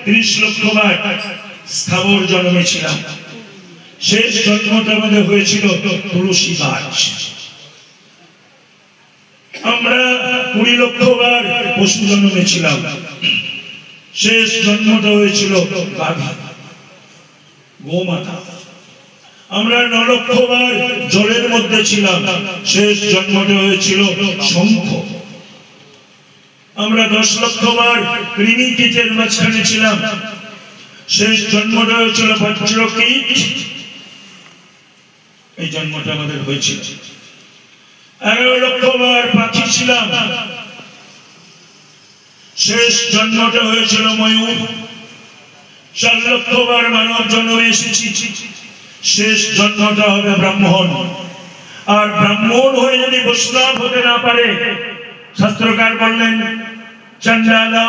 30 লক্ষ বার স্থাবর জন্মেছিলাম। শেষ জন্মটা আমাদের হয়েছিল তুলসী গাছ। আমরা 20 লক্ষ বার পশু জন্মেছিলাম। শেষ জন্মটা হয়েছিল গাভী, গোমাতা। আমরা 9 লক্ষ বার জলের মধ্যে ছিলাম। শেষ জন্মটা হয়েছিল শঙ্খ। আমরা 10 লক্ষ বার কৃমি কীটের মাঝখানে ছিলাম। শেষ জন্মটা হয়েছিল বজ্রকীট। এই জন্মটা আমাদের হয়েছিল। 11 লক্ষ বার পাখি ছিলাম। শেষ জন্মটা হয়েছিল ময়ূর। 4 লক্ষ বার মানব জন্মে এসেছি। শেষ জন্মটা হবে ব্রাহ্মণ। আর ব্রাহ্মণ হয়ে যদি বৈষ্ণব হতে না পারে, শাস্ত্রকার বললেন চণ্ডালা